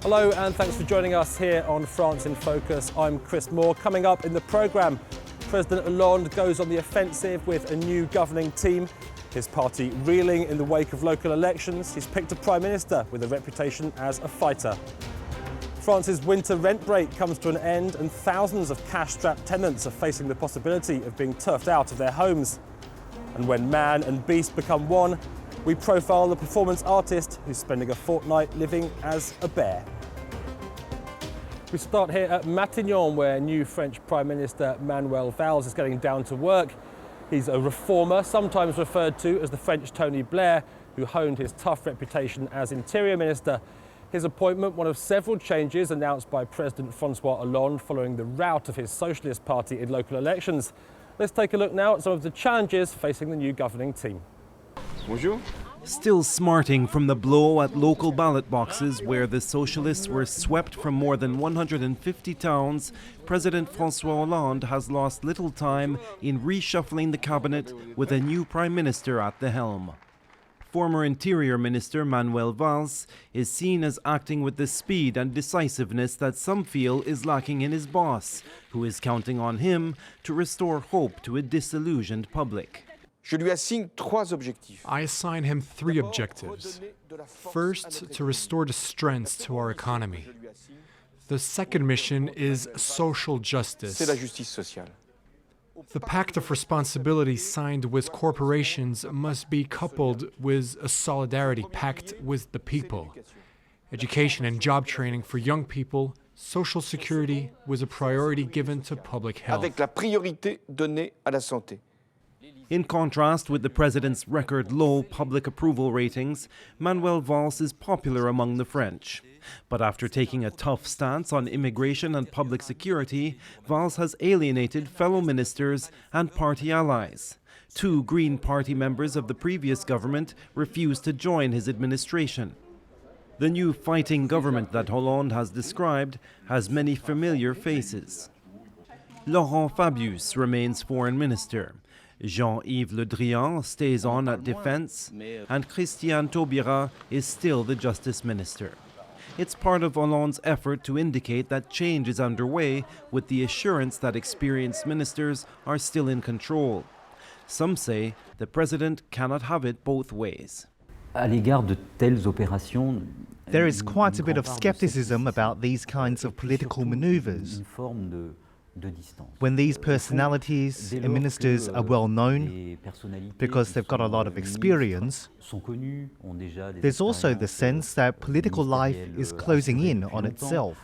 Hello and thanks for joining us here on France in Focus. I'm Chris Moore. Coming up in the programme, President Hollande goes on the offensive with a new governing team. His party reeling in the wake of local elections. He's picked a Prime Minister with a reputation as a fighter. France's winter rent break comes to an end and thousands of cash-strapped tenants are facing the possibility of being turfed out of their homes. And when man and beast become one, we profile the performance artist who's spending a fortnight living as a bear. We start here at Matignon, where new French Prime Minister Manuel Valls is getting down to work. He's a reformer, sometimes referred to as the French Tony Blair, who honed his tough reputation as Interior Minister. His appointment, one of several changes announced by President François Hollande following the rout of his Socialist Party in local elections. Let's take a look now at some of the challenges facing the new governing team. Bonjour. Still smarting from the blow at local ballot boxes where the socialists were swept from more than 150 towns, President François Hollande has lost little time in reshuffling the cabinet with a new prime minister at the helm. Former Interior Minister Manuel Valls is seen as acting with the speed and decisiveness that some feel is lacking in his boss, who is counting on him to restore hope to a disillusioned public. I assign him 3 objectives. First, to restore the strength to our economy. The second mission is social justice. The pact of responsibility signed with corporations must be coupled with a solidarity pact with the people. Education and job training for young people, social security was a priority given to public health. In contrast with the president's record low public approval ratings, Manuel Valls is popular among the French. But after taking a tough stance on immigration and public security, Valls has alienated fellow ministers and party allies. 2 Green Party members of the previous government refused to join his administration. The new fighting government that Hollande has described has many familiar faces. Laurent Fabius remains foreign minister. Jean-Yves Le Drian stays on at defense, and Christiane Taubira is still the justice minister. It's part of Hollande's effort to indicate that change is underway with the assurance that experienced ministers are still in control. Some say the president cannot have it both ways. There is quite a bit of skepticism about these kinds of political maneuvers. When these personalities and ministers are well known, because they've got a lot of experience, there's also the sense that political life is closing in on itself.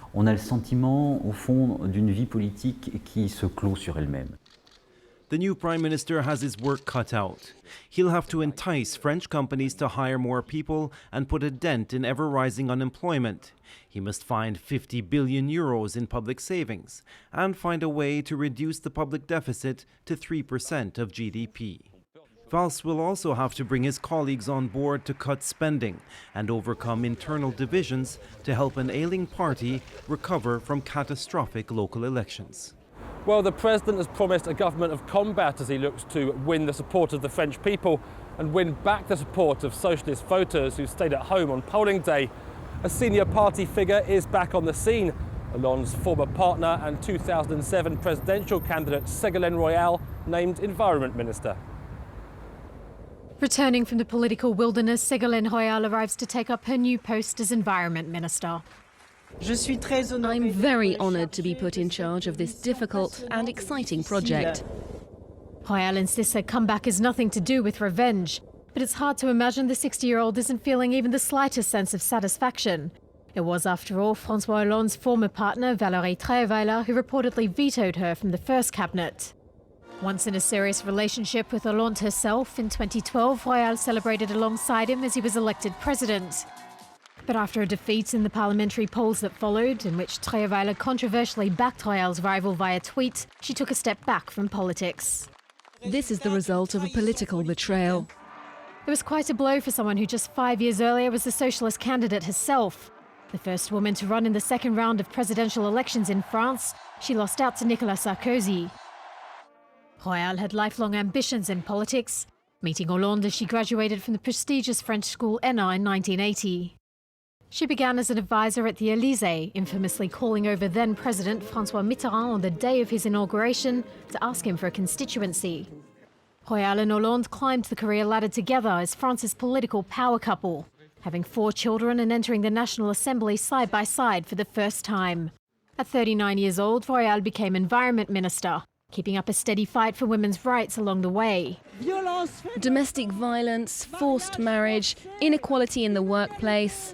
The new prime minister has his work cut out. He'll have to entice French companies to hire more people and put a dent in ever-rising unemployment. He must find 50 billion euros in public savings and find a way to reduce the public deficit to 3% of GDP. Valls will also have to bring his colleagues on board to cut spending and overcome internal divisions to help an ailing party recover from catastrophic local elections. Well, the president has promised a government of combat as he looks to win the support of the French people and win back the support of socialist voters who stayed at home on polling day. A senior party figure is back on the scene. Hollande's former partner and 2007 presidential candidate Ségolène Royal named Environment Minister. Returning from the political wilderness, Ségolène Royal arrives to take up her new post as Environment Minister. I'm very honoured to be put in charge of this difficult and exciting project. Royal insists her comeback has nothing to do with revenge, but it's hard to imagine the 60-year-old isn't feeling even the slightest sense of satisfaction. It was, after all, François Hollande's former partner, Valérie Trierweiler, who reportedly vetoed her from the first cabinet. Once in a serious relationship with Hollande herself, in 2012, Royal celebrated alongside him as he was elected president. But after a defeat in the parliamentary polls that followed, in which Trierweiler controversially backed Royal's rival via tweet, she took a step back from politics. This is the result of a political betrayal. It was quite a blow for someone who just 5 years earlier was the socialist candidate herself. The first woman to run in the second round of presidential elections in France, she lost out to Nicolas Sarkozy. Royal had lifelong ambitions in politics, meeting Hollande as she graduated from the prestigious French school ENA in 1980. She began as an advisor at the Élysée, infamously calling over then-President François Mitterrand on the day of his inauguration to ask him for a constituency. Royal and Hollande climbed the career ladder together as France's political power couple, having 4 children and entering the National Assembly side by side for the first time. At 39 years old, Royal became Environment Minister, keeping up a steady fight for women's rights along the way. Domestic violence, forced marriage, inequality in the workplace.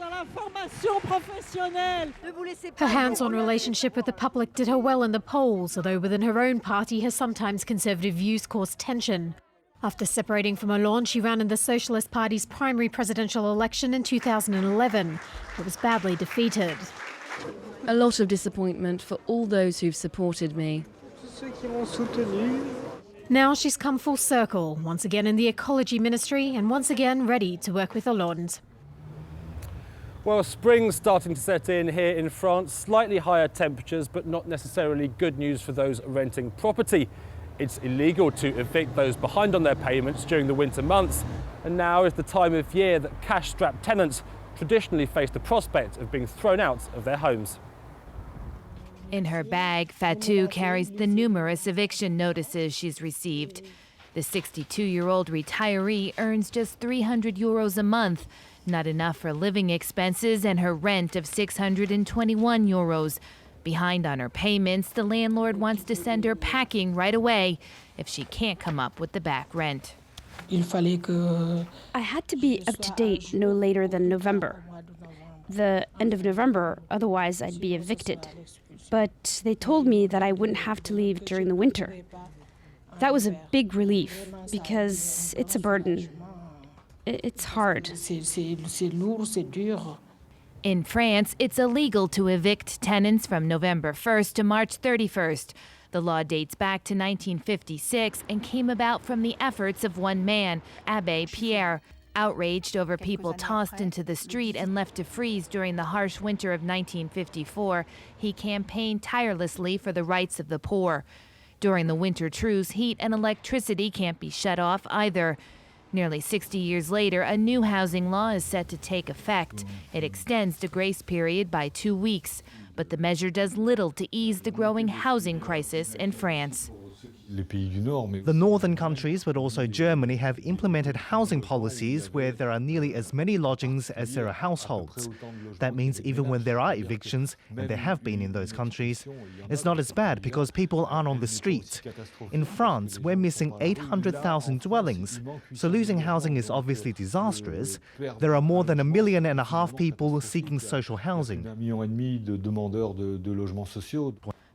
Her hands-on relationship with the public did her well in the polls, although within her own party her sometimes conservative views caused tension. After separating from Hollande, she ran in the Socialist Party's primary presidential election in 2011, but was badly defeated. A lot of disappointment for all those who've supported me. Now she's come full circle, once again in the Ecology Ministry and once again ready to work with Hollande. Well, spring's starting to set in here in France. Slightly higher temperatures, but not necessarily good news for those renting property. It's illegal to evict those behind on their payments during the winter months. And now is the time of year that cash-strapped tenants traditionally face the prospect of being thrown out of their homes. In her bag, Fatou carries the numerous eviction notices she's received. The 62-year-old retiree earns just €300 a month, not enough for living expenses and her rent of €621. Behind on her payments, the landlord wants to send her packing right away if she can't come up with the back rent. I had to be up to date no later than November. The end of November, otherwise I'd be evicted. But they told me that I wouldn't have to leave during the winter. That was a big relief, because it's a burden. It's hard. In France, it's illegal to evict tenants from November 1st to March 31st. The law dates back to 1956 and came about from the efforts of one man, Abbé Pierre. Outraged over people tossed into the street and left to freeze during the harsh winter of 1954, he campaigned tirelessly for the rights of the poor. During the winter truce, heat and electricity can't be shut off either. Nearly 60 years later, a new housing law is set to take effect. It extends the grace period by 2 weeks, but the measure does little to ease the growing housing crisis in France. The northern countries, but also Germany, have implemented housing policies where there are nearly as many lodgings as there are households. That means even when there are evictions, and there have been in those countries, it's not as bad because people aren't on the streets. In France, we're missing 800,000 dwellings, so losing housing is obviously disastrous. There are more than 1.5 million people seeking social housing.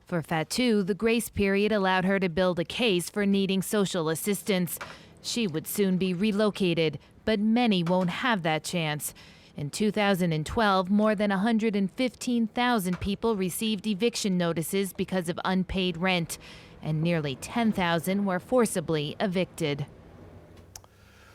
For Fatou, the grace period allowed her to build a case for needing social assistance. She would soon be relocated, but many won't have that chance. In 2012, more than 115,000 people received eviction notices because of unpaid rent, and nearly 10,000 were forcibly evicted.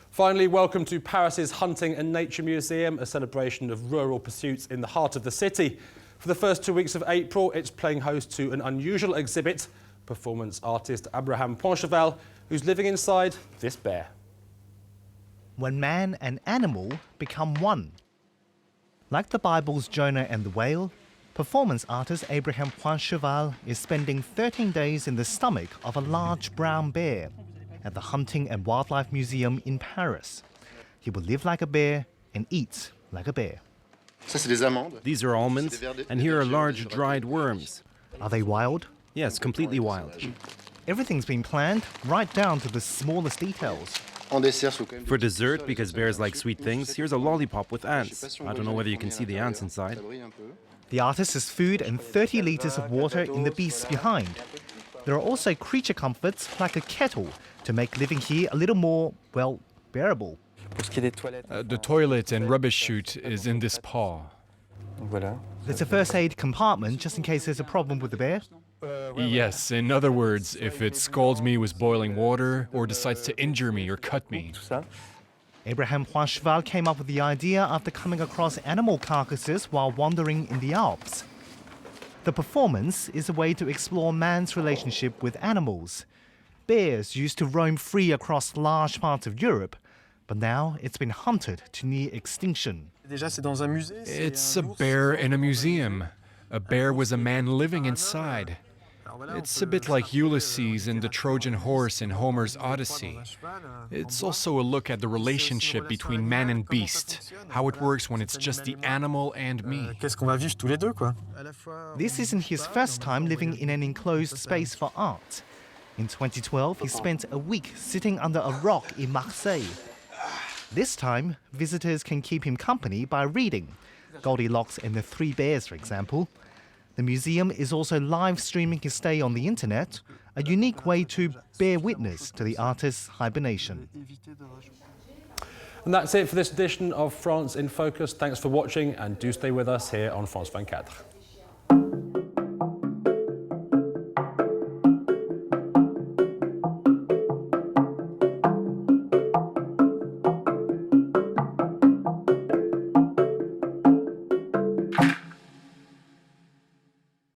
Finally, welcome to Paris's Hunting and Nature Museum, a celebration of rural pursuits in the heart of the city. For the first 2 weeks of April, it's playing host to an unusual exhibit, performance artist Abraham Poincheval, who's living inside this bear. When man and animal become one. Like the Bible's Jonah and the whale, performance artist Abraham Poincheval is spending 13 days in the stomach of a large brown bear at the Hunting and Wildlife Museum in Paris. He will live like a bear and eat like a bear. These are almonds, and here are large dried worms. Are they wild? Yes, completely wild. Everything's been planned, right down to the smallest details. For dessert, because bears like sweet things, here's a lollipop with ants. I don't know whether you can see the ants inside. The artist has food and 30 liters of water in the beasts behind. There are also creature comforts like a kettle to make living here a little more, well, bearable. The toilet and rubbish chute is in this paw. There's a first aid compartment just in case there's a problem with the bear. Yes, in other words, if it scalds me with boiling water or decides to injure me or cut me. Abraham Poincheval came up with the idea after coming across animal carcasses while wandering in the Alps. The performance is a way to explore man's relationship with animals. Bears used to roam free across large parts of Europe, But now it's been hunted to near extinction. It's a bear in a museum. A bear was a man living inside. It's a bit like Ulysses and the Trojan horse in Homer's Odyssey. It's also a look at the relationship between man and beast, how it works when it's just the animal and me. This isn't his first time living in an enclosed space for art. In 2012, he spent a week sitting under a rock in Marseille. This time, visitors can keep him company by reading. Goldilocks and the Three Bears, for example. The museum is also live streaming his stay on the internet, a unique way to bear witness to the artist's hibernation. And that's it for this edition of France in Focus. Thanks for watching, and do stay with us here on France 24.